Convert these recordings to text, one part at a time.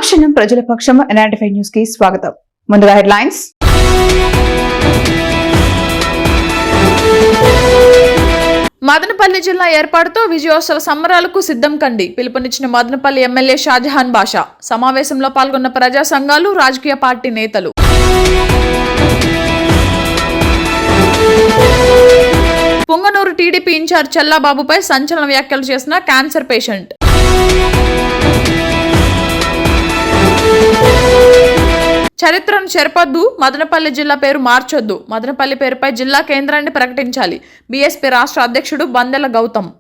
అనుక్షణం ప్రజల పక్షం NRTV news కి స్వాగతం. ముందుగా హెడ్లైన్స్. మదనపల్లి జిల్లా ఏర్పాటుతో విజయోత్సవ సంబరాలకు సిద్ధం కండి పిలుపునిచ్చిన మదనపల్లి ఎమ్మెల్యే షాజహాన్ బాషా. సమావేశంలో పాల్గొన్న ప్రజా సంఘాలు, రాజకీయ పార్టీ నేతలు. పుంగనూరు టీడీపీ ఇన్ఛార్జ్ చల్లాబాబుపై సంచలన వ్యాఖ్యలు చేసిన క్యాన్సర్ పేషెంట్. చరిత్రను చెరపొద్దు, మదనపల్లి జిల్లా పేరు మార్చొద్దు, మదనపల్లి పేరుపై జిల్లా కేంద్రాన్ని ప్రకటించాలి. బీఎస్పీ రాష్ట్ర అధ్యక్షుడు బందెల గౌతమ్.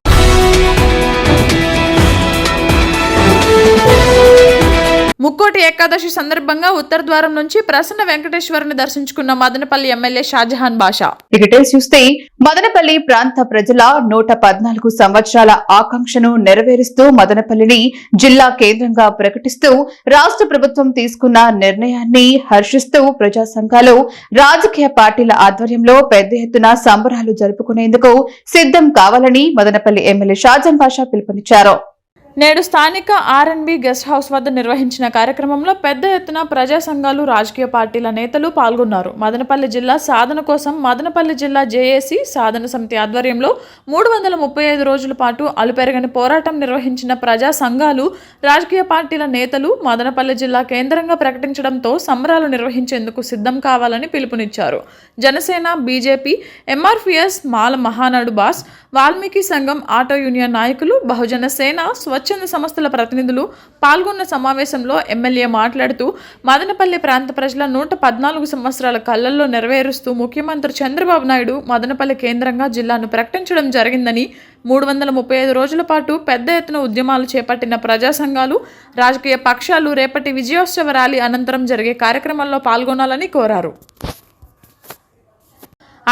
ముక్కోటి ఏకాదశి సందర్భంగా ఉత్తర ద్వారం నుంచి ప్రసన్న వెంకటేశ్వరుని దర్శించుకున్న మదనపల్లి ఎమ్మెల్యే షాజహాన్ బాషా. డీటెయిల్స్ చూస్తే మదనపల్లి ప్రాంత ప్రజల 114 సంవత్సరాల ఆకాంక్షను నెరవేరుస్తూ మదనపల్లిని జిల్లా కేంద్రంగా ప్రకటిస్తూ రాష్ట్ర ప్రభుత్వం తీసుకున్న నిర్ణయాన్ని హర్షిస్తూ ప్రజా సంఘాలు, రాజకీయ పార్టీల ఆధ్వర్యంలో పెద్ద ఎత్తున సంబరాలు జరుపుకునేందుకు సిద్ధం కావాలని మదనపల్లి ఎమ్మెల్యే షాజహాన్ బాషా పిలుపునిచ్చారు. నేడు స్థానిక ఆర్ఎన్బి గెస్ట్ హౌస్ వద్ద నిర్వహించిన కార్యక్రమంలో పెద్ద ఎత్తున ప్రజా సంఘాలు, రాజకీయ పార్టీల నేతలు పాల్గొన్నారు. మదనపల్లి జిల్లా సాధన కోసం మదనపల్లి జిల్లా జేఏసీ సాధన సమితి ఆధ్వర్యంలో 335 రోజుల పాటు అలుపెరగని పోరాటం నిర్వహించిన ప్రజా సంఘాలు, రాజకీయ పార్టీల నేతలు మదనపల్లి జిల్లా కేంద్రంగా ప్రకటించడంతో సంబరాలు నిర్వహించేందుకు సిద్ధం కావాలని పిలుపునిచ్చారు. జనసేన, బీజేపీ, ఎంఆర్పీఎస్, మాల మహానాడు బాస్, వాల్మీకి సంఘం, ఆటో యూనియన్ నాయకులు, బహుజన సేన, స్వచ్ఛంద సంస్థల ప్రతినిధులు పాల్గొన్న సమావేశంలో ఎమ్మెల్యే మాట్లాడుతూ మదనపల్లి ప్రాంత ప్రజల 114 సంవత్సరాల కళ్లల్లో నెరవేరుస్తూ ముఖ్యమంత్రి చంద్రబాబు నాయుడు మదనపల్లి కేంద్రంగా జిల్లాను ప్రకటించడం జరిగిందని, 335 రోజుల పాటు పెద్ద ఎత్తున ఉద్యమాలు చేపట్టిన ప్రజా సంఘాలు, రాజకీయ పక్షాలు రేపటి విజయోత్సవ ర్యాలీ అనంతరం జరిగే కార్యక్రమంలో పాల్గొనాలని కోరారు.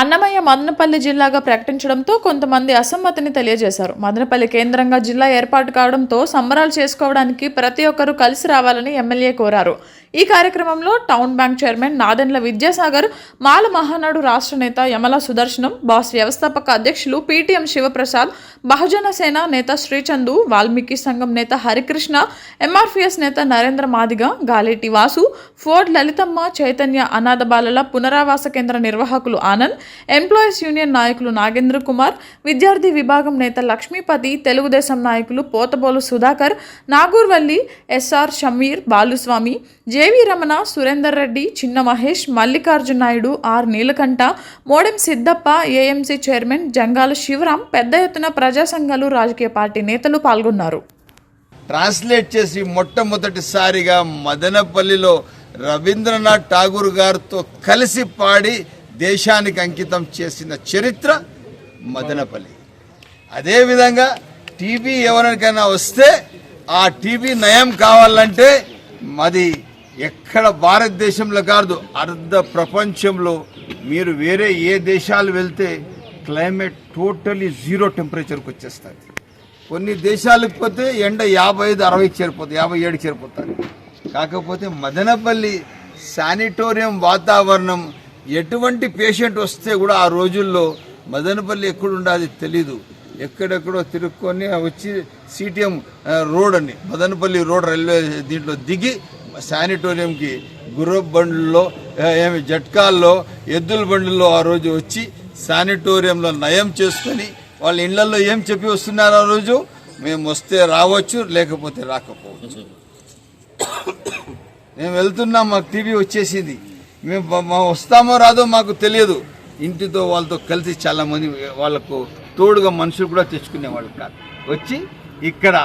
అన్నమయ్య మదనపల్లి జిల్లాగా ప్రకటించడంతో కొంతమంది అసమ్మతిని తెలియజేశారు. మదనపల్లి కేంద్రంగా జిల్లా ఏర్పాటు కావడంతో సంబరాలు చేసుకోవడానికి ప్రతి ఒక్కరూ కలిసి రావాలని ఎమ్మెల్యే కోరారు. ఈ కార్యక్రమంలో town bank chairman Nadendla Vidyasagar, Mala Mahanadu రాష్ట్ర నేత యమల సుదర్శనం, బాస్ వ్యవస్థాపక అధ్యక్షులు పీటీఎం శివప్రసాద్, బహుజన సేన నేత శ్రీచందు, వాల్మీకి సంఘం నేత హరికృష్ణ, ఎంఆర్పీఎస్ నేత నరేంద్ర మాదిగ, గాలేటి వాసు, ఫోర్డ్ లలితమ్మ, చైతన్య అనాథ బాలల పునరావాస కేంద్ర నిర్వాహకులు ఆనంద్, ఎంప్లాయీస్ యూనియన్ నాయకులు నాగేంద్ర కుమార్, విద్యార్థి విభాగం నేత లక్ష్మీపతి, తెలుగుదేశం నాయకులు పోతబోలు సుధాకర్, నాగూర్వల్లి, ఎస్ఆర్ షమీర్, బాలుస్వామి, జేవి రమణ, సురేందర్ రెడ్డి, చిన్న Mahesh, Mallikarjuna Naidu, R Neelakanta, Modem Siddappa, AMC chairman Jangala Sivaram, పెద్ద ఎత్తున ప్రజా సంఘాలు, రాజకీయ పార్టీ నేతలు పాల్గొన్నారు. ట్రాన్స్లేట్ చేసి మొట్టమొదటిసారిగా మదనపల్లిలో రవీంద్రనాథ్ ఠాగూర్ గారితో కలిసి పాడి దేశానికి అంకితం చేసిన చరిత్ర మదనపల్లి. అదేవిధంగా టీబీ ఎవరికైనా వస్తే ఆ టీబీ నయం కావాలంటే అది ఎక్కడ భారతదేశంలో కాదు, అర్ధ ప్రపంచంలో మీరు వేరే ఏ దేశాలు వెళ్తే క్లైమేట్ టోటలీ 0 టెంపరేచర్కి వచ్చేస్తుంది. కొన్ని దేశాలకు పోతే ఎండ 55-60 చేరిపోతుంది, 57 చేరిపోతుంది. కాకపోతే మదనపల్లి శానిటోరియం వాతావరణం, ఎటువంటి పేషెంట్ వస్తే కూడా ఆ రోజుల్లో మదనపల్లి ఎక్కడుండదు తెలీదు, ఎక్కడెక్కడో తిరుక్కొని వచ్చి సిటిఎం రోడ్ అని మదనపల్లి రోడ్ రైల్వే దీంట్లో దిగి శానిటోరియంకి గుర్రపు బండ్లలో, జట్కాల్లో, ఎద్దుల బండ్లలో ఆ రోజు వచ్చి శానిటోరియంలో నయం చేసుకొని వాళ్ళ ఇళ్లలో ఏం చెప్పి వస్తున్నారు, ఆ రోజు మేము వస్తే రావచ్చు, లేకపోతే రాకపోవచ్చు. మేము వెళ్తున్నాం, మాకు టీవీ వచ్చేసింది, మేము వస్తామో రాదో మాకు తెలియదు. ఇంటితో వాళ్ళతో కలిసి చాలామంది వాళ్ళకు తోడుగా మనుషులు కూడా తెచ్చుకునేవాళ్ళు కాదు. వచ్చి ఇక్కడ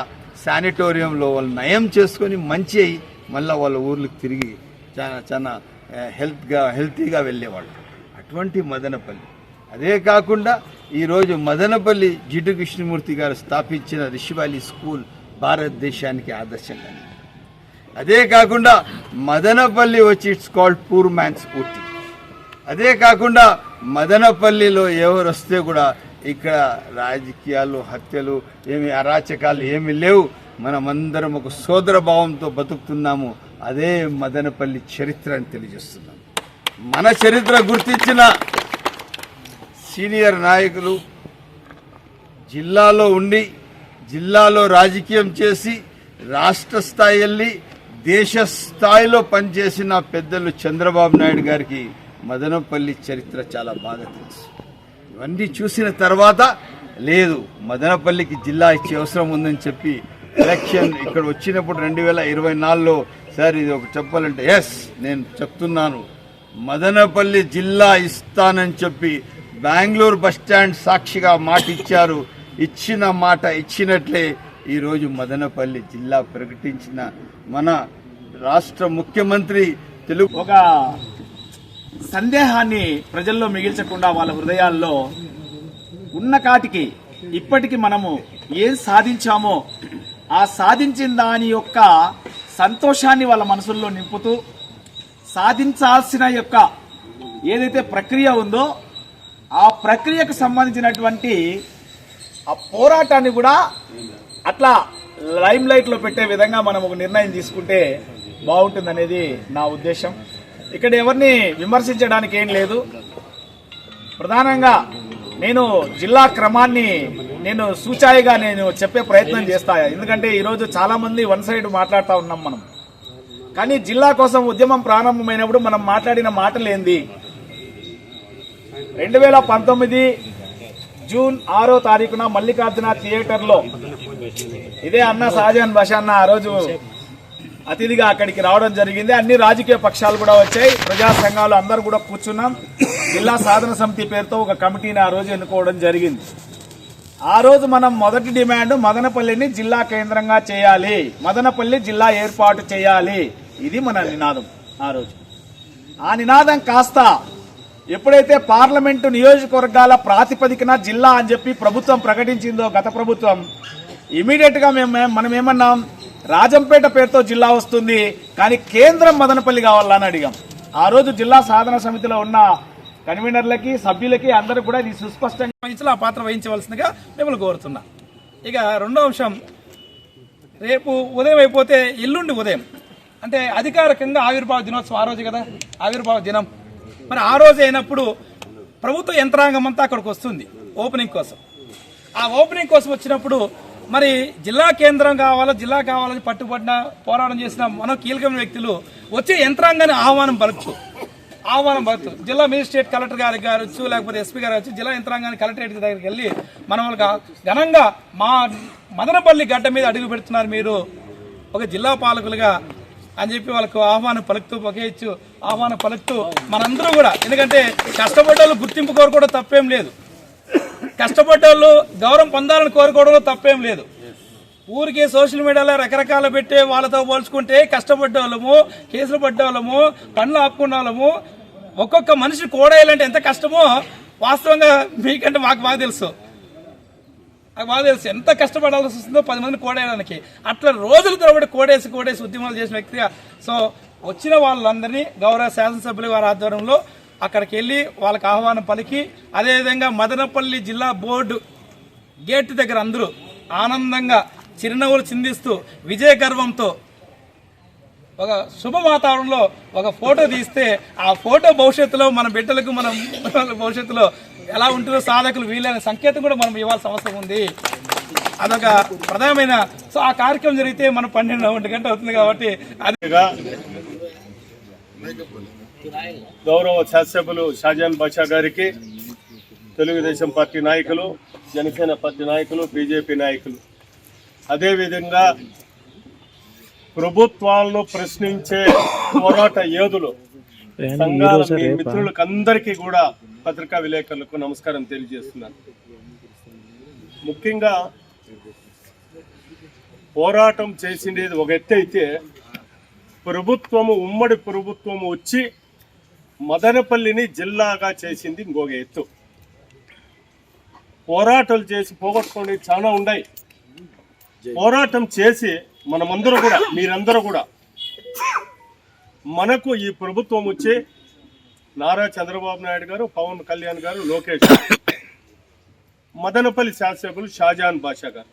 శానిటోరియంలో వాళ్ళు నయం చేసుకొని మంచి అయ్యి మళ్ళీ వాళ్ళ ఊర్లకు తిరిగి చాలా హెల్తీగా వెళ్ళేవాళ్ళు. అటువంటి మదనపల్లి. అదే కాకుండా ఈరోజు మదనపల్లి జిడ్డు కృష్ణమూర్తి గారు స్థాపించిన రిషి వ్యాలీ స్కూల్ భారతదేశానికి ఆదర్శంగా. అదే కాకుండా మదనపల్లి వచ్చి it's called poor man's Ooty. అదే కాకుండా మదనపల్లిలో ఎవరు వస్తే కూడా ఇక్కడ రాజకీయాలు, హత్యలు, ఏమి అరాచకాలు ఏమి లేవు. మనమందరం ఒక సోదర భావంతో బతుకుతున్నాము. అదే మదనపల్లి చరిత్ర అని తెలియజేస్తున్నాం. మన చరిత్ర గుర్తించిన సీనియర్ నాయకులు జిల్లాలో ఉండి జిల్లాలో రాజకీయం చేసి రాష్ట్ర స్థాయి వెళ్ళి దేశ స్థాయిలో పనిచేసిన పెద్దలు చంద్రబాబు నాయుడు గారికి మదనపల్లి చరిత్ర చాలా బాగా తెలుసు. ఇవన్నీ చూసిన తర్వాత లేదు మదనపల్లికి జిల్లా ఇచ్చే అవసరం ఉందని చెప్పి ఎలక్షన్ ఇక్కడ వచ్చినప్పుడు 2024లో సార్ ఇది ఒక చెప్పాలంటే ఎస్ నేను చెప్తున్నాను మదనపల్లి జిల్లా ఇస్తానని చెప్పి బెంగళూరు బస్టాండ్ సాక్షిగా మాట ఇచ్చారు. ఇచ్చిన మాట ఇచ్చినట్లే ఈరోజు మదనపల్లి జిల్లా ప్రకటించిన మన రాష్ట్ర ముఖ్యమంత్రి తెలుగు ఒక సందేహాన్ని ప్రజల్లో మిగిల్చకుండా వాళ్ళ హృదయాల్లో ఉన్న కాటికి ఇప్పటికి మనము ఏం సాధించామో ఆ సాధించిన దాని యొక్క సంతోషాన్ని వాళ్ళ మనసుల్లో నింపుతూ సాధించాల్సిన యొక్క ఏదైతే ప్రక్రియ ఉందో ఆ ప్రక్రియకు సంబంధించినటువంటి ఆ పోరాటాన్ని కూడా అట్లా లైమ్ లైట్లో పెట్టే విధంగా మనం ఒక నిర్ణయం తీసుకుంటే బాగుంటుందనేది నా ఉద్దేశం. ఇక్కడ ఎవరిని విమర్శించడానికి ఏం లేదు. ప్రధానంగా నేను జిల్లా క్రమాన్ని నేను సూచాయిగా నేను చెప్పే ప్రయత్నం చేస్తా. ఎందుకంటే ఈరోజు చాలామంది వన్ సైడ్ మాట్లాడుతూ ఉన్నాం మనం. కానీ జిల్లా కోసం ఉద్యమం ప్రారంభమైనప్పుడు మనం మాట్లాడిన మాటలు ఏంది? 2019 జూన్ 6వ తారీఖున మల్లికార్జున థియేటర్లో ఇదే అన్న షాజహాన్ బాషా అన్న ఆ రోజు అతిథిగా అక్కడికి రావడం జరిగింది. అన్ని రాజకీయ పక్షాలు కూడా వచ్చాయి, ప్రజా సంఘాలు అందరూ కూడా కూర్చున్నాం. జిల్లా సాధన సమితి పేరుతో ఒక కమిటీని ఆ రోజు ఎన్నుకోవడం జరిగింది. ఆ రోజు మనం మొదటి డిమాండ్ మదనపల్లిని జిల్లా కేంద్రంగా చేయాలి, మదనపల్లి జిల్లా ఏర్పాటు చేయాలి. ఇది మన నినాదం. ఆ రోజు ఆ నినాదం కాస్త ఎప్పుడైతే పార్లమెంటు నియోజకవర్గాల ప్రాతిపదికన జిల్లా అని చెప్పి ప్రభుత్వం ప్రకటించిందో గత ప్రభుత్వం, ఇమీడియట్ గా మనం ఏమన్నాం, రాజంపేట పేరుతో జిల్లా వస్తుంది కానీ కేంద్రం మదనపల్లి కావాలని అడిగాం. ఆ రోజు జిల్లా సాధన సమితిలో ఉన్న కన్వీనర్లకి సభ్యులకి అందరూ కూడా ఇది సుస్పష్టంగా ఆ పాత్ర వహించవలసిందిగా మిమ్మల్ని కోరుతున్నా. ఇక రెండో అంశం, రేపు ఉదయం అయిపోతే ఎల్లుండి ఉదయం అంటే అధికారికంగా ఆవిర్భావ దినోత్సవం. ఆ రోజు కదా ఆవిర్భావ దినం. మరి ఆ రోజు అయినప్పుడు ప్రభుత్వ యంత్రాంగం అంతా అక్కడికి వస్తుంది ఓపెనింగ్ కోసం. ఆ ఓపెనింగ్ కోసం వచ్చినప్పుడు మరి జిల్లా కేంద్రం జిల్లా కావాలని పట్టుబడిన పోరాటం చేసిన మన కీలకమైన వ్యక్తులు వచ్చే యంత్రాంగాన్ని ఆహ్వానం పలుకుతూ జిల్లా మేజిస్ట్రేట్ కలెక్టర్ గారికి కావచ్చు, లేకపోతే ఎస్పీ గారు వచ్చి జిల్లా యంత్రాంగాన్ని కలెక్టరేట్ దగ్గరికి వెళ్ళి మన వాళ్ళకి ఘనంగా మా మదనపల్లి గడ్డ మీద అడుగు పెడుతున్నారు మీరు ఒక జిల్లా పాలకులుగా అని చెప్పి వాళ్ళకు ఆహ్వానం పలుకుతూ మనందరూ కూడా, ఎందుకంటే కష్టపడ్డోళ్ళు గుర్తింపు కోరుకోవడం తప్పేం లేదు, కష్టపడ్డోళ్ళు గౌరవం పొందాలని కోరుకోవడంలో తప్పేం లేదు. ఊరికే సోషల్ మీడియాలో రకరకాల పెట్టే వాళ్ళతో పోల్చుకుంటే కష్టపడ్డోళ్ళము, కేసులు పడ్డోళ్ళము, పనులు ఆపుకున్న వాళ్ళము, ఒక్కొక్క మనిషి కోడేయాలంటే ఎంత కష్టమో వాస్తవంగా మీకంటే మాకు బాగా తెలుసు ఎంత కష్టపడాల్సి వస్తుందో 10 మంది కోడేయడానికి. అట్లా రోజుల తరబడి కోడేసి ఉద్యమాలు చేసిన వ్యక్తిగా సో వచ్చిన వాళ్ళందరినీ గౌరవ శాసనసభ్యుల వారి ఆధ్వర్యంలో అక్కడికి వెళ్ళి వాళ్ళకి ఆహ్వానం పలికి, అదేవిధంగా మదనపల్లి జిల్లా బోర్డు గేట్ దగ్గర అందరూ ఆనందంగా చిరునవ్వులు చిందిస్తూ విజయ గర్వంతో ఒక శుభ వాతావరణంలో ఒక ఫోటో తీస్తే ఆ ఫోటో భవిష్యత్తులో మన బిడ్డలకు మనం భవిష్యత్తులో ఎలా ఉంటుందో సాధకులు వీలైన సంకేతం కూడా మనం ఇవ్వాల్సిన అవసరం ఉంది. అదొక ప్రధానమైన సో ఆ కార్యక్రమం జరిగితే మనం 12 గంటలు అవుతుంది కాబట్టి అదిగా గౌరవ శాసనసభ్యులు షాజహాన్ బాషా గారికి, తెలుగుదేశం పార్టీ నాయకులు, జనసేన పార్టీ నాయకులు, బీజేపీ నాయకులు, అదేవిధంగా ప్రభుత్వాలను ప్రశ్నించే పోరాట యోధులు సంఘాల మిత్రులకు అందరికీ కూడా పత్రికా విలేకరులకు నమస్కారం తెలియజేస్తున్నాను. ముఖ్యంగా పోరాటం చేసిండేది ఒక ఎత్తు అయితే, ఉమ్మడి ప్రభుత్వము వచ్చి మదనపల్లిని జిల్లాగా చేసింది ఇంకొక ఎత్తు. పోరాటాలు చేసి పోగొట్టుకోండి చాలా ఉన్నాయి. పోరాటం చేసి మనమందరూ కూడా, మీరందరూ కూడా, మనకు ఈ ప్రభుత్వం వచ్చి నారా చంద్రబాబు నాయుడు గారు, పవన్ కళ్యాణ్ గారు, లోకేష్ గారు, మదనపల్లి శాసనసభ్యులు షాజహాన్ బాషా గారు,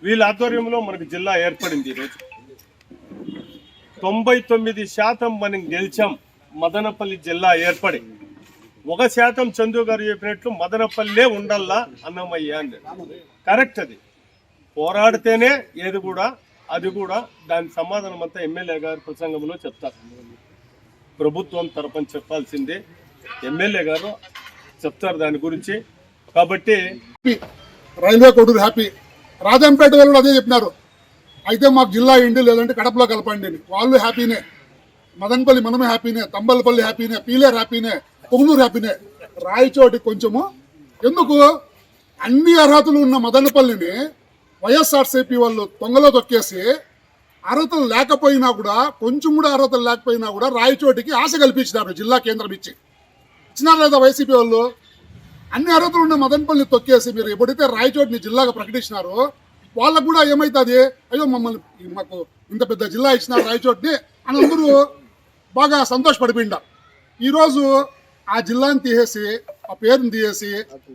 వీళ్ళ ఆధ్వర్యంలో మనకు జిల్లా ఏర్పడింది. ఈరోజు 99% మనం గెలిచాం. మదనపల్లి జిల్లా ఏర్పడి 1% చందు గారు చెప్పినట్లు మదనపల్లే ఉండల్లా అన్నమయ్య అని. కరెక్ట్. అది పోరాడితేనే ఏది కూడా అది కూడా దాని సమాధానం అంతా ఎమ్మెల్యే గారు ప్రసంగంలో చెప్తారు. ప్రభుత్వం తరపున చెప్పాల్సిందే ఎమ్మెల్యే గారు చెప్తారు దాని గురించి. కాబట్టి రైల్వే కోడూరు హ్యాపీ, రాజంపేట వాళ్ళు అదే చెప్పినారు. అయితే మాకు జిల్లా ఇండి లేదంటే కడపలో కలపండి అని. వాళ్ళు హ్యాపీనే, మదనపల్లి మనమే హ్యాపీనే, తంబలపల్లి హ్యాపీనే, పీలేరు హ్యాపీనే, పొంగనూరు హ్యాపీనే. రాయచోటి కొంచెము ఎందుకు అన్ని అర్హతలు ఉన్న మదనపల్లిని వైఎస్ఆర్సీపీ వాళ్ళు తొంగలో తొక్కేసి అర్హతలు లేకపోయినా కూడా, కొంచెం కూడా అర్హతలు లేకపోయినా కూడా రాయచోటికి ఆశ కల్పించినారు. జిల్లా కేంద్రం ఇచ్చినారు లేదా వైసీపీ వాళ్ళు? అన్ని అర్హతలు ఉన్న మదనపల్లిని తొక్కేసి మీరు ఎప్పుడైతే రాయచోటిని జిల్లాగా ప్రకటించినారో వాళ్ళకు కూడా ఏమవుతుంది, అయ్యో మమ్మల్ని మాకు ఇంత పెద్ద జిల్లా ఇచ్చినారు రాయచోటిని అని అందరూ బాగా సంతోషపడిపోయిండారు. ఈరోజు ఆ జిల్లాని తీసేసి, ఆ పేరుని తీసేసి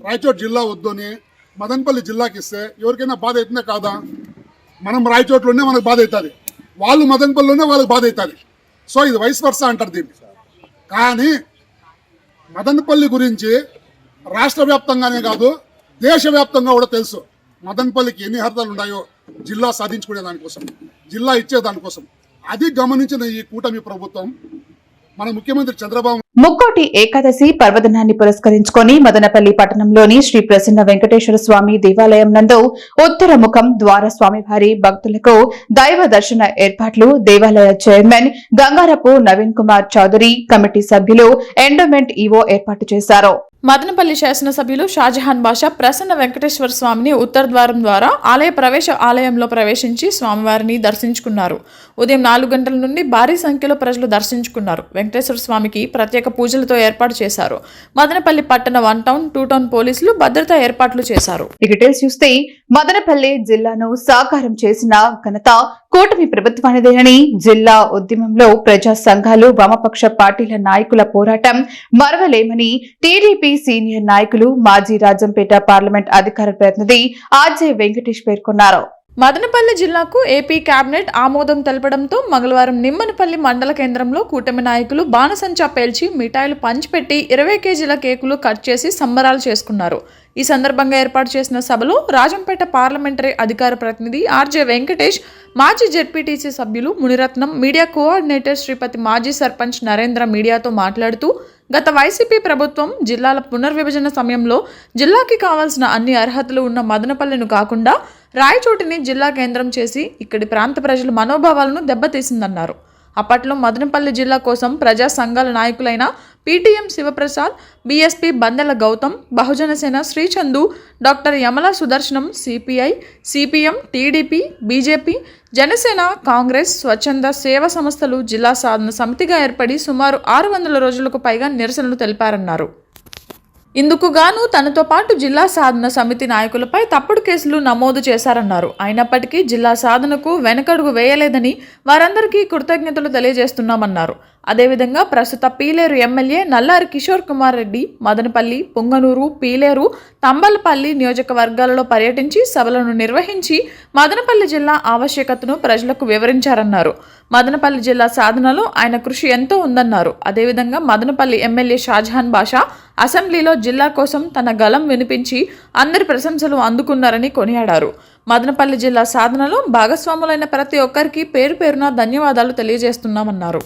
రాయచోటి జిల్లా వద్దని మదనపల్లి జిల్లాకి ఇస్తే ఎవరికైనా బాధ అవుతుందే కాదా? మనం రాయచోట్లోనే మనకు బాధ అవుతుంది, వాళ్ళు మదనపల్లిలోనే వాళ్ళకి బాధ అవుతుంది. సో ఇది వైస్ వర్సా అంటారు దీన్ని. కానీ మదనపల్లి గురించి రాష్ట్ర వ్యాప్తంగానే కాదు, దేశవ్యాప్తంగా కూడా తెలుసు మదనపల్లికి ఎన్ని అర్హతలు ఉన్నాయో జిల్లా సాధించుకునే దానికోసం, జిల్లా ఇచ్చే దానికోసం. అది గమనించిన ఈ కూటమి ప్రభుత్వం, మన ముఖ్యమంత్రి చంద్రబాబు ముక్కోటి ఏకాదశి పర్వదినాన్ని పురస్కరించుకొని మదనపల్లి పట్టణంలోని శ్రీ ప్రసన్న వెంకటేశ్వర స్వామి దేవాలయం నందు ఉత్తర ముఖం ద్వార స్వామివారి భక్తులకు దైవ దర్శన ఏర్పాట్లు దేవాలయ చైర్మన్ గంగారపు నవీన్ కుమార్ చౌదరి కమిటీ సభ్యులు ఎండోమెంట్ ఈవో ఏర్పాటు చేశారు. మదనపల్లి శాసనసభ్యులు షాజహాన్ బాషా ప్రసన్న వెంకటేశ్వర స్వామిని ఉత్తర ద్వారం ద్వారా ఆలయంలో ప్రవేశించి స్వామివారిని దర్శించుకున్నారు. ఉదయం 4 గంటల నుండి భారీ సంఖ్యలో ప్రజలు దర్శించుకున్నారు. వెంకటేశ్వర స్వామికి ప్రత్యేక పూజలతో ఏర్పాటు చేశారు. మదనపల్లి పట్టణ 1 టౌన్ 2 టౌన్ పోలీసులు భద్రతా ఏర్పాట్లు చేశారు. డీటెయిల్స్ చూస్తే మదనపల్లి జిల్లాను సాకారం చేసిన ఘనత కూటమి ప్రభుత్వానిదేనని, జిల్లా ఉద్యమంలో ప్రజా సంఘాలు, వామపక్ష పార్టీల నాయకుల పోరాటం మరవలేమని టీడీపీ సీనియర్ నాయకులు, మాజీ రాజంపేట పార్లమెంట్ అధికార ప్రతినిధి ఆర్జే వెంకటేష్ పేర్కొన్నారు. మదనపల్లి జిల్లాకు ఏపీ కేబినెట్ ఆమోదం తెలపడంతో మంగళవారం నిమ్మనపల్లి మండల కేంద్రంలో కూటమి నాయకులు బాణసంచా పేల్చి మిఠాయిలు పంచిపెట్టి 20 కేజీల కేకులు కట్ చేసి సంబరాలు చేసుకున్నారు. ఈ సందర్భంగా ఏర్పాటు చేసిన సభలో రాజంపేట పార్లమెంటరీ అధికార ప్రతినిధి ఆర్జే వెంకటేష్, మాజీ జెడ్పీటీసీ సభ్యులు మునిరత్నం, మీడియా కోఆర్డినేటర్ శ్రీపతి, మాజీ సర్పంచ్ నరేంద్ర మీడియాతో మాట్లాడుతూ గత వైసీపీ ప్రభుత్వం జిల్లాల పునర్విభజన సమయంలో జిల్లాకి కావాల్సిన అన్ని అర్హతలు ఉన్న మదనపల్లిను కాకుండా రాయచోటిని జిల్లా కేంద్రం చేసి ఇక్కడి ప్రాంత ప్రజల మనోభావాలను దెబ్బతీసిందన్నారు. అప్పట్లో మదనపల్లి జిల్లా కోసం ప్రజా సంఘాల నాయకులైన PTM Sivaprasad, BSP Bandela Gautam, Bahujanasena Srichandu, doctor Yamala Sudarsanam, CPI, CPM, TDP, BJP, Janasena, Congress, స్వచ్ఛంద సేవా సంస్థలు జిల్లా సాధన సమితిగా ఏర్పడి సుమారు 600 రోజులకు పైగా నిరసనలు తెలిపారన్నారు. ఇందుకు గాను తనతో పాటు జిల్లా సాధన సమితి నాయకులపై తప్పుడు కేసులు నమోదు చేశారన్నారు. అయినప్పటికీ జిల్లా సాధనకు వెనకడుగు వేయలేదని వారందరికీ కృతజ్ఞతలు తెలియజేస్తున్నామన్నారు. అదేవిధంగా ప్రస్తుత పీలేరు ఎమ్మెల్యే నల్లారి కిషోర్ కుమార్ రెడ్డి మదనపల్లి, పొంగనూరు, పీలేరు, తంబలపల్లి నియోజకవర్గాలలో పర్యటించి సభలను నిర్వహించి మదనపల్లి జిల్లా ఆవశ్యకతను ప్రజలకు వివరించారన్నారు. మదనపల్లి జిల్లా సాధనలో ఆయన కృషి ఎంతో ఉందన్నారు. అదేవిధంగా మదనపల్లి ఎమ్మెల్యే షాజహాన్ బాషా అసెంబ్లీలో జిల్లా కోసం తన గళం వినిపించి అందరి ప్రశంసలు అందుకున్నారని కొనియాడారు. మదనపల్లి జిల్లా సాధనలో భాగస్వాములైన ప్రతి ఒక్కరికి పేరు పేరున ధన్యవాదాలు తెలియజేస్తున్నామన్నారు.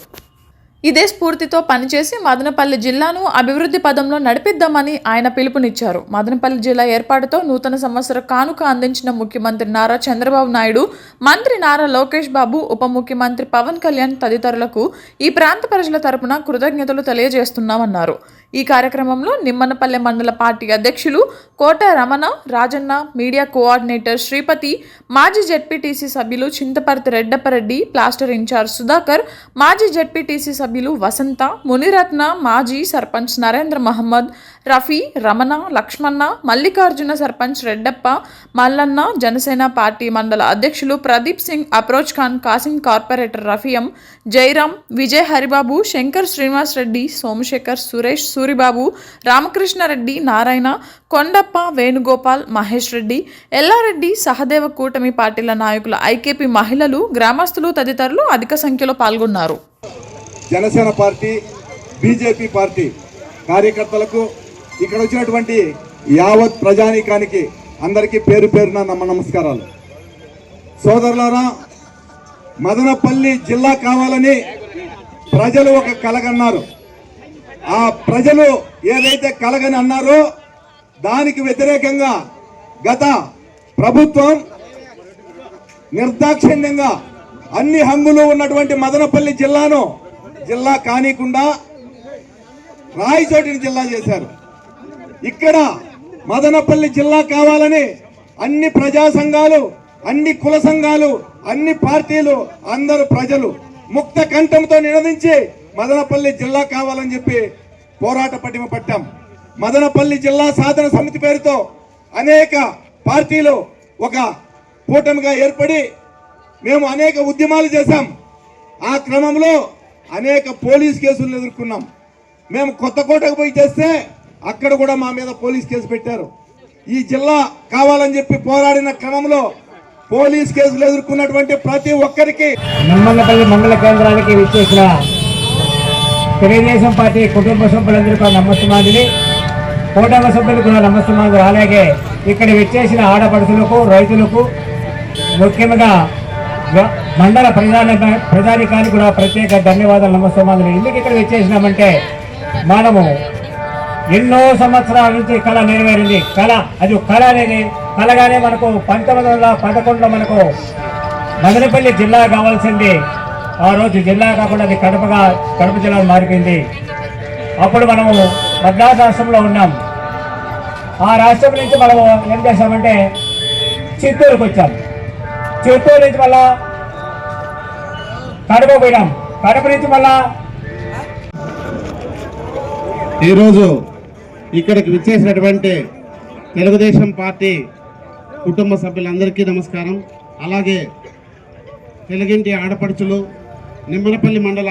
ఇదే స్ఫూర్తితో పనిచేసి మదనపల్లి జిల్లాను అభివృద్ధి పదంలో నడిపిద్దామని ఆయన పిలుపునిచ్చారు. మదనపల్లి జిల్లా ఏర్పాటుతో నూతన సంవత్సర కానుక అందించిన ముఖ్యమంత్రి నారా చంద్రబాబు నాయుడు, మంత్రి నారా లోకేష్ బాబు, ఉప ముఖ్యమంత్రి పవన్ కళ్యాణ్ తదితరులకు ఈ ప్రాంత ప్రజల తరపున కృతజ్ఞతలు తెలియజేస్తున్నామన్నారు. ఈ కార్యక్రమంలో నిమ్మనపల్లె మండల పార్టీ అధ్యక్షులు కోట రమణ, రాజన్న, మీడియా కోఆర్డినేటర్ శ్రీపతి, మాజీ జెడ్పీటీసీ సభ్యులు చింతపర్తి రెడ్డప్పరెడ్డి, ప్లాస్టర్ ఇన్ఛార్జ్ సుధాకర్, మాజీ జెడ్పీటీసీ సభ్యులు వసంత, మునిరత్న, మాజీ సర్పంచ్ నరేంద్ర మహమ్మద్, రఫీ, రమణ, లక్ష్మణ, మల్లికార్జున, సర్పంచ్ రెడ్డప్ప, మల్లన్న, జనసేన పార్టీ మండల అధ్యక్షులు ప్రదీప్ సింగ్, అప్రోచ్ ఖాన్, కాసిం, కార్పొరేటర్ రఫీయం, జైరాం, విజయ్ హరిబాబు, శంకర్ శ్రీనివాస్ రెడ్డి, సోమశేఖర్, సురేష్, సూరిబాబు, రామకృష్ణారెడ్డి, నారాయణ, కొండప్ప, వేణుగోపాల్, మహేష్ రెడ్డి, ఎల్లారెడ్డి, సహదేవ కూటమి పార్టీల నాయకుల, ఐకేపీ మహిళలు, గ్రామస్తులు తదితరులు అధిక సంఖ్యలో పాల్గొన్నారు. జనసేన పార్టీ, బీజేపీ పార్టీ కార్యకర్తలకు, ఇక్కడ వచ్చినటువంటి యావత్ ప్రజానీకానికి అందరికీ పేరు పేరున నమస్కారాలు. సోదరులారా, మదనపల్లి జిల్లా కావాలని ప్రజలు ఒక కలగన్నారు. ఆ ప్రజలు ఏదైతే కలగని అన్నారో దానికి వ్యతిరేకంగా గత ప్రభుత్వం నిర్దాక్షిణ్యంగా అన్ని హంగులు ఉన్నటువంటి మదనపల్లి జిల్లాను జిల్లా కానీకుండా రాయచోటిని జిల్లా చేశారు. ఇక్కడ మదనపల్లి జిల్లా కావాలని అన్ని ప్రజా సంఘాలు, అన్ని కుల సంఘాలు, అన్ని పార్టీలు, అందరు ప్రజలు ముక్త కంఠంతో నినదించి మదనపల్లి జిల్లా కావాలని చెప్పి పోరాట పటిమ పట్టాం. మదనపల్లి జిల్లా సాధన సమితి పేరుతో అనేక పార్టీలు ఒక కూటమిగా ఏర్పడి మేము అనేక ఉద్యమాలు చేశాం. ఆ క్రమంలో అనేక పోలీస్ కేసులు ఎదుర్కొన్నాం. మేము కొత్తకోటకు పోయి చేస్తే అక్కడ కూడా మా మీద పోలీస్ కేసు పెట్టారు. ఈ జిల్లా కావాలని చెప్పి పోరాడిన క్రమంలో పోలీస్ కేసులు ఎదుర్కొన్నటువంటి ప్రతి ఒక్కరికి నిమ్మలపల్లి మండల కేంద్రానికి విచ్చేసిన తెలుగుదేశం పార్టీ కుటుంబ సభ్యులందరికీ నమస్తమాంజలి, కూటమి సభ్యులకు నమస్తమాంజలి. అలాగే ఇక్కడ విచ్చేసిన ఆడపడుచులకు, రైతులకు, ముఖ్యంగా మండల ప్రజానికానికి కూడా ప్రత్యేక ధన్యవాదాలు, నమస్తమాంజలి. ఎందుకు ఇక్కడ విచ్చేసినామంటే మనము ఎన్నో సంవత్సరాల నుంచి కళ నెరవేరింది. అది కళ అనేది కళగానే మనకు 1911లో మనకు మదనపల్లి జిల్లా కావాల్సింది. ఆ రోజు జిల్లా కాకుండా అది కడప జిల్లా మారిపోయింది. అప్పుడు మనము మద్రాసు రాష్ట్రంలో ఉన్నాం. ఆ రాష్ట్రం నుంచి మనము ఏం చేస్తామంటే చిత్తూరుకు వచ్చాం. చిత్తూరు నుంచి మళ్ళా కడప పోయినాం. కడప నుంచి మళ్ళా ఈరోజు ఇక్కడికి విచ్చేసినటువంటి తెలుగుదేశం పార్టీ కుటుంబ సభ్యులందరికీ నమస్కారం. అలాగే తెలుగింటి ఆడపడుచులు, నిమ్మలపల్లి మండల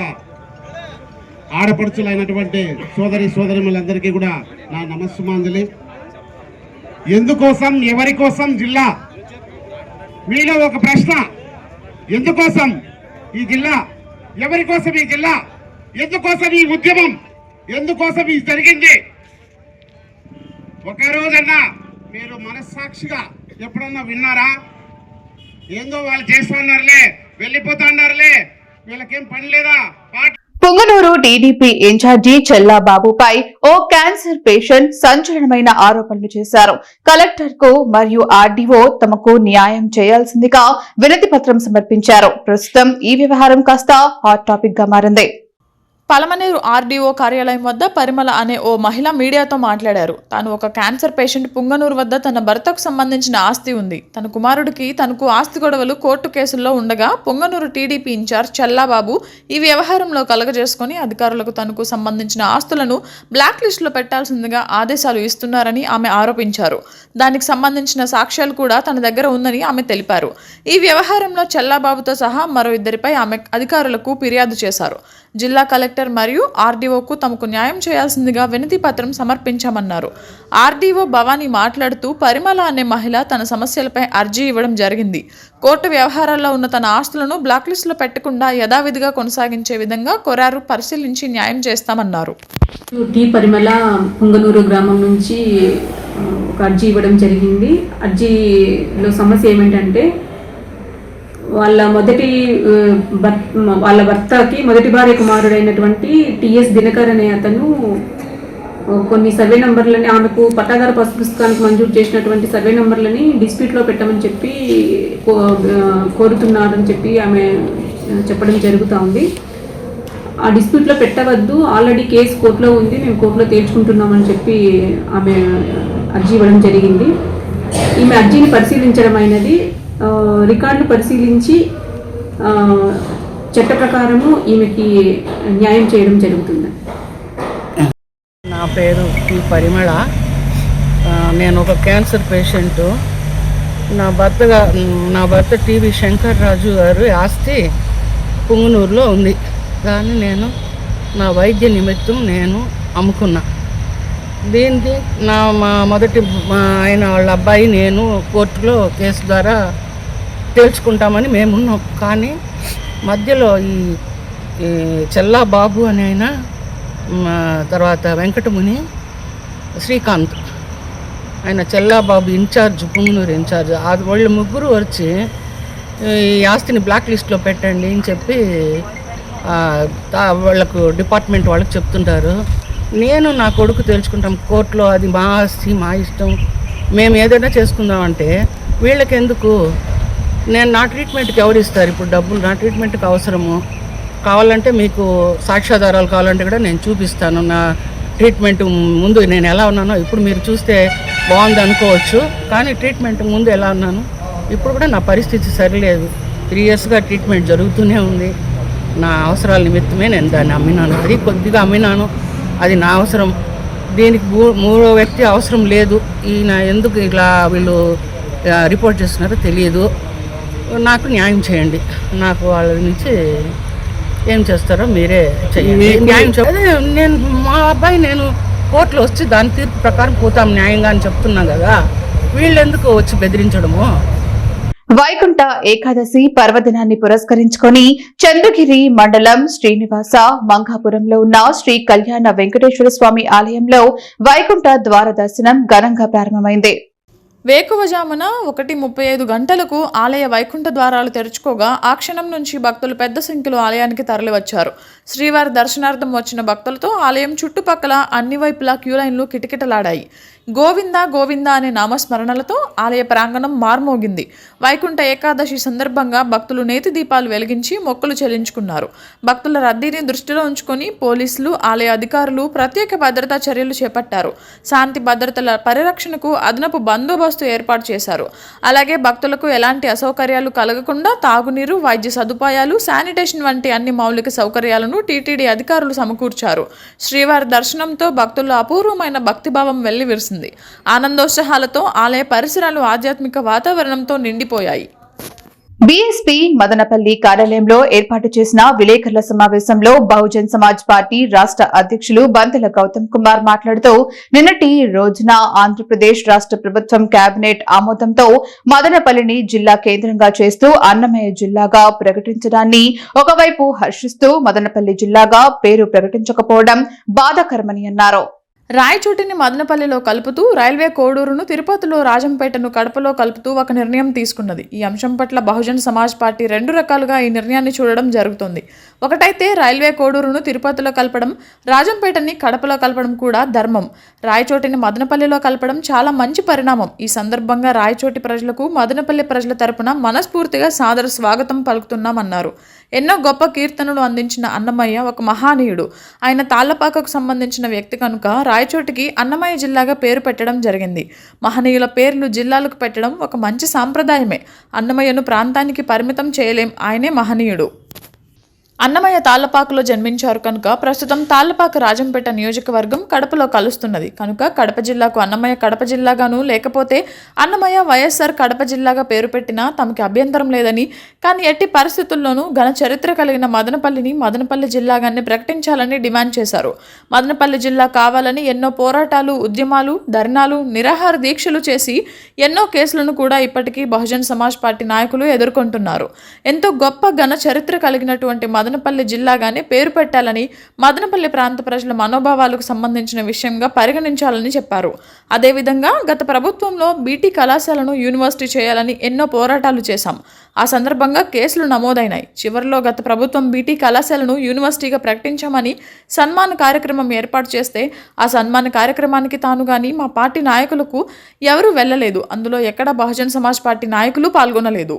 ఆడపడుచులైనటువంటి సోదరిమణులందరికీ కూడా నా నమస్సుమాంజలి. ఎందుకోసం, ఎవరి కోసం జిల్లా? మీలో ఒక ప్రశ్న, ఎందుకోసం ఈ జిల్లా? ఎవరి కోసం ఈ జిల్లా? ఎందుకోసం ఈ ఉద్యమం? ఎందుకోసం ఇది జరిగింది? ఒక రోజన్నా మీరు మనస్సాక్షిగా ఎప్పుడన్నా విన్నారా? ఏందో వాళ్ళు చేస్తున్నారులే, వెళ్ళిపోతున్నారులే, వీళ్ళకేం పని లేదా? పుంగనూరు టీడీపీ ఇన్ఛార్జి చెల్లాబాబుపై ఓ క్యాన్సర్ పేషెంట్ సంచలనమైన ఆరోపణలు చేశారు. కలెక్టర్ కు మరియు ఆర్డీఓ తమకు న్యాయం చేయాల్సిందిగా వినతి పత్రం సమర్పించారు. ప్రస్తుతం ఈ వ్యవహారం కాస్త హాట్ టాపిక్ గా మారింది. పలమనేరు ఆర్డీఓ కార్యాలయం వద్ద పరిమళ అనే ఓ మహిళ మీడియాతో మాట్లాడారు. తాను ఒక క్యాన్సర్ పేషెంట్. పుంగనూరు వద్ద తన భర్తకు సంబంధించిన ఆస్తి ఉంది. తన కుమారుడికి తనకు ఆస్తి గొడవలు కోర్టు కేసుల్లో ఉండగా పుంగనూరు టీడీపీ ఇన్ఛార్జ్ చెల్లాబాబు ఈ వ్యవహారంలో కలగజేసుకుని అధికారులకు తనకు సంబంధించిన ఆస్తులను బ్లాక్ లిస్టులో పెట్టాల్సిందిగా ఆదేశాలు ఇస్తున్నారని ఆమె ఆరోపించారు. దానికి సంబంధించిన సాక్ష్యాలు కూడా తన దగ్గర ఉందని ఆమె తెలిపారు. ఈ వ్యవహారంలో చెల్లాబాబుతో సహా మరో ఇద్దరిపై ఆమె అధికారులకు ఫిర్యాదు చేశారు. జిల్లా కలెక్టర్ మరియు ఆర్డీఓకు తమకు న్యాయం చేయాల్సిందిగా వినతి పత్రం సమర్పించామన్నారు. ఆర్డీఓ భవానీ మాట్లాడుతూ పరిమళ అనే మహిళ తన సమస్యలపై అర్జీ ఇవ్వడం జరిగింది. కోర్టు వ్యవహారాల్లో ఉన్న తన ఆస్తులను బ్లాక్ లిస్టులో పెట్టకుండా యథావిధిగా కొనసాగించే విధంగా కోరారు. పరిశీలించి న్యాయం చేస్తామన్నారు. టీ పరిమళ పుంగనూరు గ్రామం నుంచి ఒక అర్జీ ఇవ్వడం జరిగింది. అర్జీలో సమస్య ఏమిటంటే వాళ్ళ భర్తకి మొదటి భార్య కుమారుడైనటువంటి టిఎస్ దినకర్ అనే అతను కొన్ని సర్వే నంబర్లని, ఆమెకు పట్టాదారు పుస్తకానికి మంజూరు చేసినటువంటి సర్వే నంబర్లని డిస్ప్యూట్లో పెట్టమని చెప్పి కోరుతున్నారని చెప్పి ఆమె చెప్పడం జరుగుతూ ఉంది. ఆ డిస్ప్యూట్లో పెట్టవద్దు, ఆల్రెడీ కేసు కోర్టులో ఉంది, మేము కోర్టులో తేల్చుకుంటున్నామని చెప్పి ఆమె అర్జీ ఇవ్వడం జరిగింది. ఈమె అర్జీని పరిశీలించడం అయినది రికార్డులు పరిశీలించి చట్ట ప్రకారము ఈమెకి న్యాయం చేయడం జరుగుతుంది. నా పేరు టీ పరిమళ. నేను ఒక క్యాన్సర్ పేషెంటు. నా భర్త టీవీ శంకర్ రాజు గారు ఆస్తి పుంగనూరులో ఉంది. కానీ నేను నా వైద్య నిమిత్తం నేను అమ్ముకున్నా. దీనికి మా మొదటి ఆయన వాళ్ళ అబ్బాయి నేను కోర్టులో కేసు ద్వారా తేల్చుకుంటామని మేమున్నాం. కానీ మధ్యలో ఈ చెల్లాబాబు అని ఆయన, తర్వాత వెంకటముని, శ్రీకాంత్, ఆయన చెల్లాబాబు ఇన్ఛార్జ్, పుంగనూరు ఇన్ఛార్జ్, వాళ్ళు ముగ్గురు వచ్చి ఈ ఆస్తిని బ్లాక్ లిస్ట్లో పెట్టండి అని చెప్పి వాళ్ళకు డిపార్ట్మెంట్ వాళ్ళకి చెప్తుంటారు. నేను నా కొడుకు తెలుసుకుంటాం కోర్టులో, అది మా ఆస్తి మా ఇష్టం, మేము ఏదైనా చేసుకుందామంటే వీళ్ళకి ఎందుకు? నేను నా ట్రీట్మెంట్కి ఎవరు ఇస్తారు ఇప్పుడు డబ్బులు? నా ట్రీట్మెంట్కి అవసరము. కావాలంటే మీకు సాక్ష్యాధారాలు కావాలంటే కూడా నేను చూపిస్తాను. నా ట్రీట్మెంట్ ముందు నేను ఎలా ఉన్నానో ఇప్పుడు మీరు చూస్తే బాగుంది అనుకోవచ్చు, కానీ ట్రీట్మెంట్ ముందు ఎలా ఉన్నాను ఇప్పుడు కూడా నా పరిస్థితి సరిలేదు. 3 ఇయర్స్గా ట్రీట్మెంట్ జరుగుతూనే ఉంది. నా అవసరాల నిమిత్తమే నేను దాన్ని అమ్మినాను. అది కొద్దిగా అమ్మినాను, అది నా అవసరం. దీనికి మూడో వ్యక్తి అవసరం లేదు. ఈయన ఎందుకు ఇలా వీళ్ళు రిపోర్ట్ చేస్తున్నారో తెలియదు. నాకు న్యాయం చేయండి. నాకు వాళ్ళ నుంచి ఏం చేస్తారో మీరే చేయండి. న్యాయం నేను మా అబ్బాయి నేను కోర్టులో వచ్చి దాని తీర్పు ప్రకారం పోతాం న్యాయంగా అని చెప్తున్నా కదా, వీళ్ళెందుకు వచ్చి బెదిరించడము? వైకుంఠ ఏకాదశి పర్వదినాన్ని పురస్కరించుకొని చంద్రగిరి మండలం శ్రీనివాస మంగాపురంలో ఉన్న శ్రీ కళ్యాణ వెంకటేశ్వర స్వామి ఆలయంలో వైకుంఠ ద్వార దర్శనం ఘనంగా ప్రారంభమైంది. వేకువజామున 1:35 గంటలకు ఆలయ వైకుంఠ ద్వారాలు తెరుచుకోగా ఆ క్షణం నుంచి భక్తులు పెద్ద సంఖ్యలో ఆలయానికి తరలివచ్చారు. శ్రీవారి దర్శనార్థం వచ్చిన భక్తులతో ఆలయం చుట్టుపక్కల అన్ని వైపులా క్యూలైన్లు కిటకిటలాడాయి. గోవింద గోవింద అనే నామస్మరణలతో ఆలయ ప్రాంగణం మార్మోగింది. వైకుంఠ ఏకాదశి సందర్భంగా భక్తులు నేతి దీపాలు వెలిగించి మొక్కులు చెల్లించుకున్నారు. భక్తుల రద్దీని దృష్టిలో ఉంచుకొని పోలీసులు, ఆలయ అధికారులు ప్రత్యేక భద్రతా చర్యలు చేపట్టారు. శాంతి భద్రతల పరిరక్షణకు అదనపు బందోబస్తు ఏర్పాటు చేశారు. అలాగే భక్తులకు ఎలాంటి అసౌకర్యాలు కలగకుండా తాగునీరు, వైద్య సదుపాయాలు, శానిటేషన్ వంటి అన్ని మౌలిక సౌకర్యాలను టీటీడీ అధికారులు సమకూర్చారు. శ్రీవారి దర్శనంతో భక్తుల్లో అపూర్వమైన భక్తిభావం వెల్లివిరిసింది. ఆనందోత్సాహాలతో ఆలయ పరిసరాలు ఆధ్యాత్మిక వాతావరణంతో నిండిపోయాయి. బీఎస్పీ మదనపల్లి కార్యాలయంలో ఏర్పాటు చేసిన విలేకరుల సమావేశంలో బహుజన్ సమాజ్ పార్టీ రాష్ట్ర అధ్యక్షులు బంతెల గౌతమ్ కుమార్ మాట్లాడుతూ నిన్నటి రోజున ఆంధ్రప్రదేశ్ రాష్ట్ర ప్రభుత్వం కేబినెట్ ఆమోదంతో మదనపల్లిని జిల్లా కేంద్రంగా చేస్తూ అన్నమయ్య జిల్లాగా ప్రకటించడాన్ని ఒకవైపు హర్షిస్తూ మదనపల్లి జిల్లాగా పేరు ప్రకటించకపోవడం బాధాకరమని అన్నారు. రాయచోటిని మదనపల్లిలో కలుపుతూ రైల్వే కోడూరును తిరుపతిలో, రాజంపేటను కడపలో కలుపుతూ ఒక నిర్ణయం తీసుకున్నది. ఈ అంశం పట్ల బహుజన్ సమాజ్ పార్టీ 2 రకాలుగా ఈ నిర్ణయాన్ని చూడడం జరుగుతుంది. ఒకటైతే రైల్వే కోడూరును తిరుపతిలో కలపడం, రాజంపేటని కడపలో కలపడం కూడా ధర్మం. రాయచోటిని మదనపల్లిలో కలపడం చాలా మంచి పరిణామం. ఈ సందర్భంగా రాయచోటి ప్రజలకు మదనపల్లి ప్రజల తరపున మనస్ఫూర్తిగా సాదర స్వాగతం పలుకుతున్నామన్నారు. ఎన్నో గొప్ప కీర్తనలు అందించిన అన్నమయ్య ఒక మహానీయుడు. ఆయన తాళ్లపాకకు సంబంధించిన వ్యక్తి కనుక రాయచోటికి అన్నమయ్య జిల్లాగా పేరు పెట్టడం జరిగింది. మహనీయుల పేర్లు జిల్లాలకు పెట్టడం ఒక మంచి సాంప్రదాయమే. అన్నమయ్యను ప్రాంతానికి పరిమితం చేయలేం, ఆయనే మహనీయుడు. అన్నమయ్య తాళ్లపాకలో జన్మించారు కనుక ప్రస్తుతం తాళ్లపాక రాజంపేట నియోజకవర్గం కడపలో కలుస్తున్నది కనుక కడప జిల్లాకు అన్నమయ్య కడప జిల్లాగాను, లేకపోతే అన్నమయ్య వైఎస్ఆర్ కడప జిల్లాగా పేరు పెట్టినా తమకి అభ్యంతరం లేదని, కానీ ఎట్టి పరిస్థితుల్లోనూ ఘన చరిత్ర కలిగిన మదనపల్లిని మదనపల్లి జిల్లాగానే ప్రకటించాలని డిమాండ్ చేశారు. మదనపల్లి జిల్లా కావాలని ఎన్నో పోరాటాలు, ఉద్యమాలు, ధర్నాలు, నిరాహార దీక్షలు చేసి ఎన్నో కేసులను కూడా ఇప్పటికీ బహుజన్ సమాజ్ పార్టీ నాయకులు ఎదుర్కొంటున్నారు. ఎంతో గొప్ప ఘన చరిత్ర కలిగినటువంటి మదనపల్లి జిల్లాగానే పేరు పెట్టాలని, మదనపల్లి ప్రాంత ప్రజల మనోభావాలకు సంబంధించిన విషయంగా పరిగణించాలని చెప్పారు. అదేవిధంగా గత ప్రభుత్వంలో బీటీ కళాశాలను యూనివర్సిటీ చేయాలని ఎన్నో పోరాటాలు చేశాం. ఆ సందర్భంగా కేసులు నమోదైనాయి. చివరిలో గత ప్రభుత్వం బీటీ కళాశాలను యూనివర్సిటీగా ప్రకటించామని సన్మాన కార్యక్రమం ఏర్పాటు చేస్తే ఆ సన్మాన కార్యక్రమానికి తాను గాని మా పార్టీ నాయకులకు ఎవరూ వెళ్ళలేదు. అందులో ఎక్కడ బహుజన్ సమాజ్ పార్టీ నాయకులు పాల్గొనలేదు.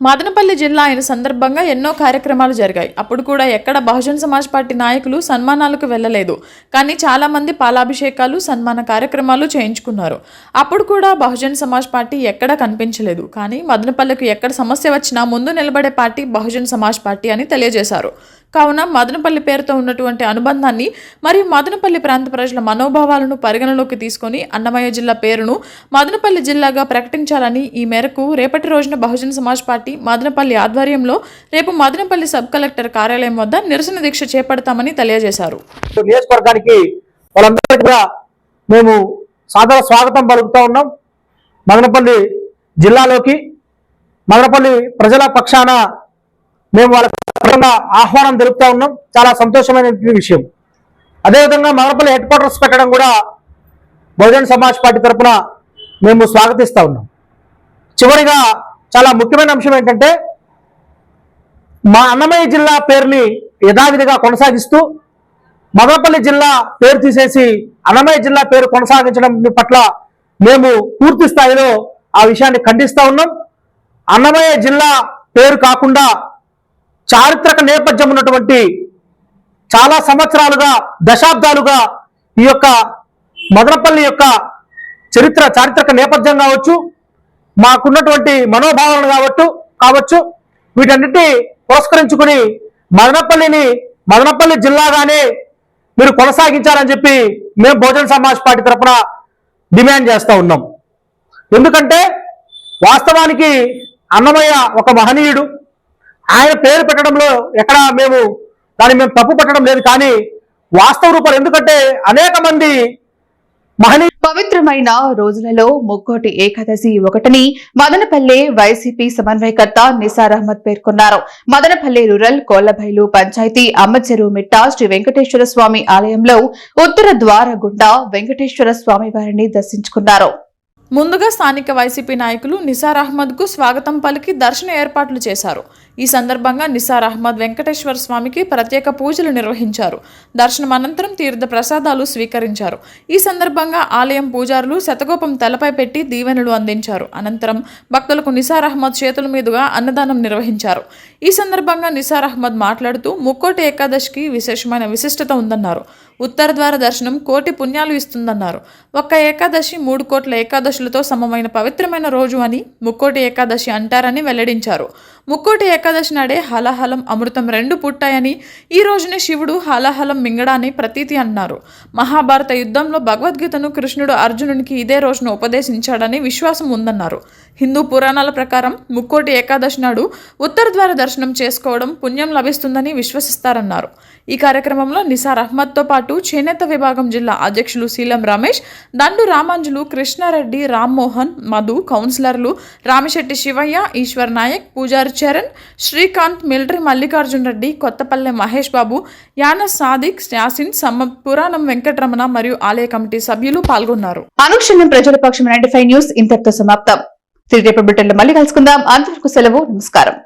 మదనపల్లి జిల్లా అయిన సందర్భంగా ఎన్నో కార్యక్రమాలు జరిగాయి. అప్పుడు కూడా ఎక్కడ బహుజన్ సమాజ్ పార్టీ నాయకులు సన్మానాలకు వెళ్ళలేదు. కానీ చాలామంది పాలాభిషేకాలు, సన్మాన కార్యక్రమాలు చేయించుకున్నారు. అప్పుడు కూడా బహుజన్ సమాజ్ పార్టీ ఎక్కడా కనిపించలేదు. కానీ మదనపల్లికి ఎక్కడ సమస్య వచ్చినా ముందు నిలబడే పార్టీ బహుజన్ సమాజ్ పార్టీ అని తెలియజేశారు. కావున మదనపల్లి పేరుతో ఉన్నటువంటి అనుబంధాన్ని మరియు మదనపల్లి ప్రాంత ప్రజల మనోభావాలను పరిగణలోకి తీసుకొని అన్నమయ్య జిల్లా పేరును మదనపల్లి జిల్లాగా ప్రకటించాలని, ఈ మేరకు రేపటి రోజున బహుజన్ సమాజ్ పార్టీ మదనపల్లి ఆధ్వర్యంలో రేపు మదనపల్లి సబ్ కలెక్టర్ కార్యాలయం వద్ద నిరసన దీక్ష చేపడతామని తెలియజేశారు. నియోజకవర్గానికి వాళ్ళందరికీ కూడా మేము సాదర స్వాగతం పలుకుతా ఉన్నాం. మదనపల్లి జిల్లాలోకి మదనపల్లి ప్రజల పక్షాన మేము వాళ్ళ ఆహ్వానం తెలుపుతా ఉన్నాం. చాలా సంతోషమైన విషయం. అదేవిధంగా మదనపల్లి హెడ్ క్వార్టర్స్ పెట్టడం కూడా బహుజన్ సమాజ్ పార్టీ తరఫున మేము స్వాగతిస్తా ఉన్నాం. చివరిగా చాలా ముఖ్యమైన అంశం ఏంటంటే మా అన్నమయ్య జిల్లా పేరుని యథావిధిగా కొనసాగిస్తూ మదనపల్లి జిల్లా పేరు తీసేసి అన్నమయ్య జిల్లా పేరు కొనసాగించడం పట్ల మేము పూర్తి స్థాయిలో ఆ విషయాన్ని ఖండిస్తా ఉన్నాం. అన్నమయ్య జిల్లా పేరు కాకుండా చారిత్రక నేపథ్యం ఉన్నటువంటి చాలా సంవత్సరాలుగా దశాబ్దాలుగా ఈ యొక్క మదనపల్లి యొక్క చారిత్రక నేపథ్యం కావచ్చు, మాకున్నటువంటి మనోభావాలు కావచ్చు వీటన్నిటి పురస్కరించుకుని మదనపల్లి జిల్లాగానే మీరు కొనసాగించాలని చెప్పి మేము బహుజన్ సమాజ్ పార్టీ తరఫున డిమాండ్ చేస్తూ ఉన్నాం. ఎందుకంటే వాస్తవానికి అన్నమయ్య ఒక మహనీయుడు. ఆయన పేరు పెట్టడంలో ఎక్కడ మేము తప్పు పెట్టడం లేదు. కానీ వాస్తవ రూపాలు ఎందుకంటే అనేక మంది పవిత్రమైన రోజులలో ముక్కోటి ఏకాదశి ఒకటిని మదనపల్లె వైసీపీ సమన్వయకర్త నిసార్ అహ్మద్ పేర్కొన్నారు. మదనపల్లె రూరల్ కోళ్లబైలు పంచాయతీ అమ్మచెరువు మిట్ట శ్రీ వెంకటేశ్వర స్వామి ఆలయంలో ఉత్తర ద్వార గుండా వెంకటేశ్వర స్వామి వారిని దర్శించుకున్నారు. ముందుగా స్థానిక వైసీపీ నాయకులు నిసార్ అహ్మద్ కు స్వాగతం పలికి దర్శన ఏర్పాట్లు చేశారు. ఈ సందర్భంగా నిసార్ అహ్మద్ వెంకటేశ్వర స్వామికి ప్రత్యేక పూజలు నిర్వహించారు. దర్శనం అనంతరం తీర్థ ప్రసాదాలు స్వీకరించారు. ఈ సందర్భంగా ఆలయం పూజారులు శతగోపం తలపై పెట్టి దీవెనలు అందించారు. అనంతరం భక్తులకు నిసార్ అహ్మద్ చేతుల మీదుగా అన్నదానం నిర్వహించారు. ఈ సందర్భంగా నిసార్ అహ్మద్ మాట్లాడుతూ ముక్కోటి ఏకాదశికి విశేషమైన విశిష్టత ఉందన్నారు. ఉత్తర ద్వార దర్శనం కోటి పుణ్యాలు ఇస్తుందన్నారు. ఒక్క ఏకాదశి 3 కోట్ల ఏకాదశులతో సమమైన పవిత్రమైన రోజు అని ముక్కోటి ఏకాదశి అంటారని వెల్లడించారు. ముక్కోటి ఏకాదశి నాడే హలాహలం అమృతం 2 పుట్టాయని, ఈ రోజునే శివుడు హలాహలం మింగడాన్ని ప్రతీతి అన్నారు. మహాభారత యుద్ధంలో భగవద్గీతను కృష్ణుడు అర్జునునికి ఇదే రోజున ఉపదేశించాడని విశ్వాసం ఉందన్నారు. హిందూ పురాణాల ప్రకారం ముక్కోటి ఏకాదశి నాడు ఉత్తర ద్వార దర్శనం చేసుకోవడం పుణ్యం లభిస్తుందని విశ్వసిస్తారన్నారు. ఈ కార్యక్రమంలో నిసార్ అహ్మద్తో పాటు చేనేత విభాగం జిల్లా అధ్యక్షులు శీలం రమేష్, దండు రామాంజులు, కృష్ణారెడ్డి, రామ్మోహన్, మధు, కౌన్సిలర్లు రామిశెట్టి శివయ్య, ఈశ్వర్ నాయక్, పూజారి చరణ్, శ్రీకాంత్, మిలిటరీ మల్లికార్జున్ రెడ్డి, కొత్తపల్లె మహేష్ బాబు, యాన సాదిక్, యాసిన్, సమ్మత్, పురాణం వెంకటరమణ మరియు ఆలయ కమిటీ సభ్యులు పాల్గొన్నారు. అనుక్షణం ప్రజల పక్షం 95 న్యూస్ ఇంతటితో సమాప్తం. తిరిగి రేపటి బులెటిన్లో మళ్ళీ కలుసుకుందాం. అంతవరకు సెలవు. నమస్కారం.